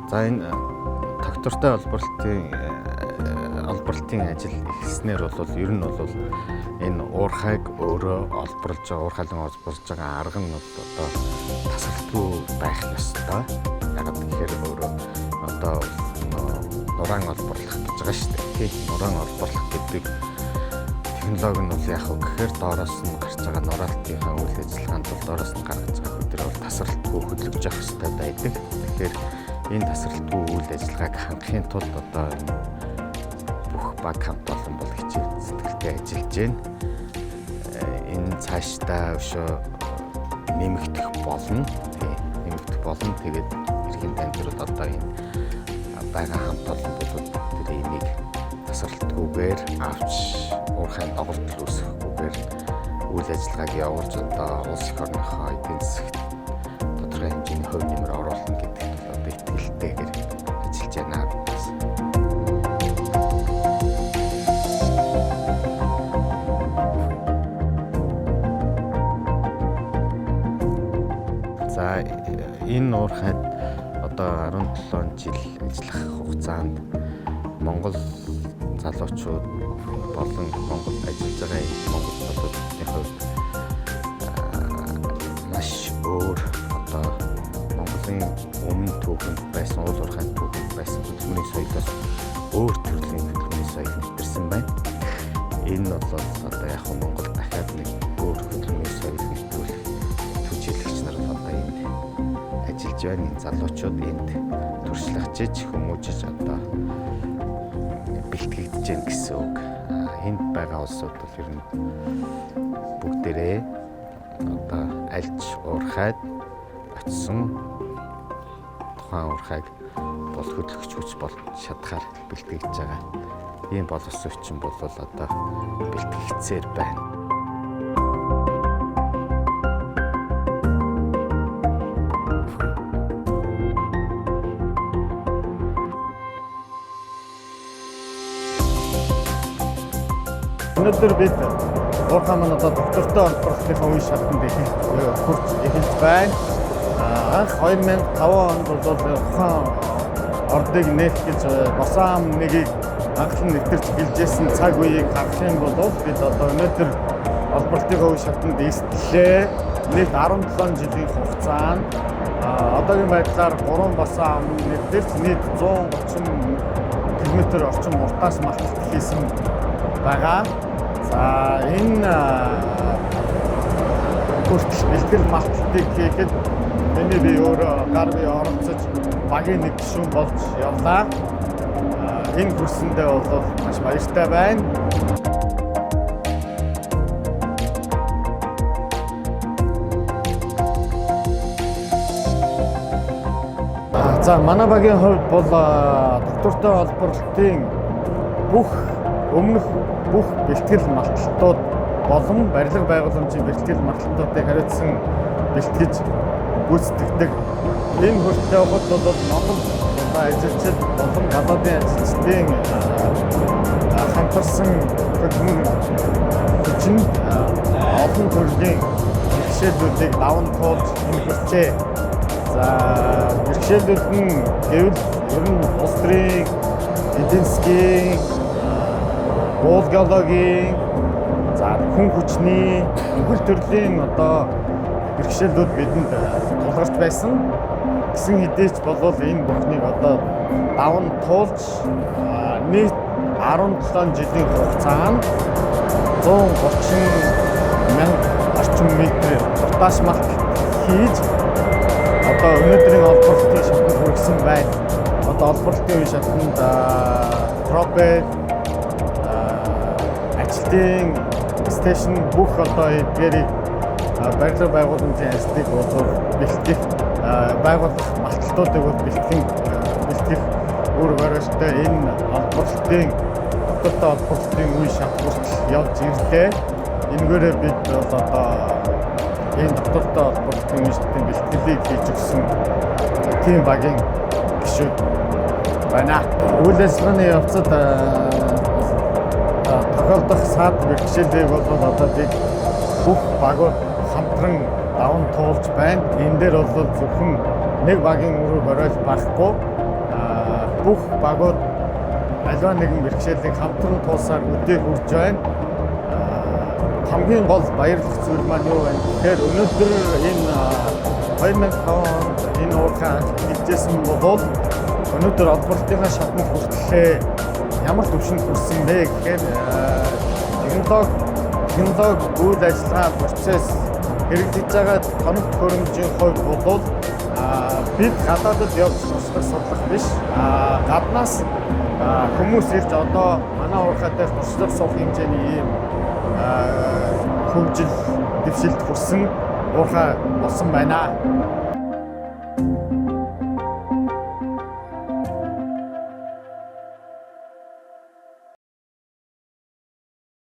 За энэ тогтвортой олборлтын ажил эхэлснээр бол ер нь бол энэ уурхайг өөрөө олборлж байгаа, уурхайлан олборлж байгаа арга нь одоо тасралтгүй байх ёстой. Ягаад гэхээр өөрөө одоо нураан олборлох гэж байгаа шүү дээ. Тийм нураан олборлох гэдэг технологи нь бол яг гэхээр доороос нь гарч байгаа нураалтынхаа үйл ажиллагаанд бол доороос нь гаргаж байгаа хөдөр бол тасралтгүй хөдөлгөж явах ёстой байдаг. Тэгэхээр энэ тасралтгүй үйл ажиллагааг хангахын тулд одоо бүх баг хамт олон бол хичээл сэтгэлтэй ажиллаж байна. Энэ цаашдаа өшөө нэмэгдэх болно. Нэмэгдэх болно. Тэгээд эрхийн танилуд одоо энэ байгаа хамт олон бол тэр энийг тасралтгүйгээр авч уурхайн доголдол үүсгэхгүйгээр үйл ажиллагааг явуулж одоо улс их орныхоо эдийн засагт тодорхой хэмжээний хувь нэмэр оруулах гэдэгт одоо итгэлтэйгээр ажиллаж байна. За энэ уурхайд одоо 17 жил ажиллах хугацаанд Монгол залуучууд болон Монгол ажиллаж байгаа Монгол залуучуудын хувьд маш өөр одоо Монголын өмнө түүхэнд байсан, уул уурхайн түүхэнд байсан хөдөлмөрийн соёлоос өөр төрлийн хөдөлмөрийн соёл нэвтэрсэн байна. Энэ бол одоо яг Монгол дахиад нэг өөр хөдөлмөрийн соёл нэвтрүүлэх түжийлэгч нар одоо энд ажиллаж байна. Энэ залуучууд энд туршлагачиж хүмүүжиж одоо бэлтгэгдэж байна гэсэн үг. Энд байгаа улсууд бол ер нь бүгдээрээ одоо альж уурхайд очсон тухайн уурхайг бол хөдөлгөж хүч болж чадхаар бэлтгэж байгаа. Ийм боловсон хүчин бол одоо бэлтгэгдсээр байна. Өнөөдөр бид уурхай маань одоо доктортой олборлохын үе шатанд хурц эхэлж байна. Анх 2005 онд бол ухаан ордыг нээх гэж босаам нэгийг анхлан нэвтэрч гэлжсэн цаг үеийг харах юм бол бид одоо өнөөдөр олборлтын үе шатанд эстлээ. Нийт 17 жилийн хугацаанд одоогийн байдлаар 3 босаам нэвтэрч нийт 130 км орчим уртаас малталт хийсэн байгаа. За энэ хүртэл бэлтгэл малталтыг хийхэд миний би өөрөө гар бие оролцож багийн нэг гишүүн болж явлаа. Энэ хүрсэндээ бол маш баяртай байна. За манай багийн хувьд бол доктортой олборлтын бүх бэлтгэл малталтууд болон барилга байгууламжийн бэлтгэл малталтуудыг хариуцсан бэлтгэж гүйцэтгэдэг. Энэ хүртэл явхад бол Монгол ажилчид болон гадаадын ажилчдын хамтарсан хөдөлмөр хүчин олон төрлийн бэрхшээлүүдийг даван туулж хэмжээ. За бэрхшээлүүд нь гэвэл ер нь улс төрийн эдийн засгийн геологийн за хүн хүчний бүх төрлийн одоо бэрхшээлүүд бидэнд тулгарч байсан. Гэсэн хэдийч болвол энэ бүхнийг одоо даван туулж нийт 17 жилийн хугацаанд 130,000 орчим метр уртаас малталт хийж одоо өнөөдрийн олборлтын шатанд хүргэсэн байна. Одоо олборлтын үе шатанд тропик ажилтны стейшн бүх одоо эдгээрийг барилга байгууламжийн ажлыг бол бэлтгэх байгуулах малталтуудыг бол бэлтгэх үр барилтай энэ олборлтын доктортой олборлтын үе шат хүртэл явж ирлээ. Энэгээрээ бид бол одоо энэ доктортой олборлтын үе шатын бэлтгэлийг хийж өгсөн тийм багийн гишүүд байна. Үйл ажиллагааны явцад тохиолдох саад бэрхшээлийг бол одоо бид бүх багууд хамтран даван туулж байна. Энэ дээр бол зөвхөн нэг багийн өрөө бариул байхгүй бүх багууд аливаа нэгэн бэрхшээлийг хамтран туулсаар өдөө хүрж байна. Хамгийн гол баярлах зүйл маань юу вэ гэхээр өнөөдөр энэ 2005 онд энэ уурхай хэлжсэн бол өнөөдөр олборлтынхаа шатнд хүртлээ ямар төвшөнд хүрсэн бэ гэхээр технологи үйл ажиллагаа процесс хэрэгжиж байгаа тоног төхөөрөмжийн хувьд бол бид гадаадд явж туслах судлах биш. Гаднаас хүмүүс ирж одоо манай уурхай дээр туслах суух хэмжээний ийм хөгжил дэвшилд хүрсэн уурхай болсон байна.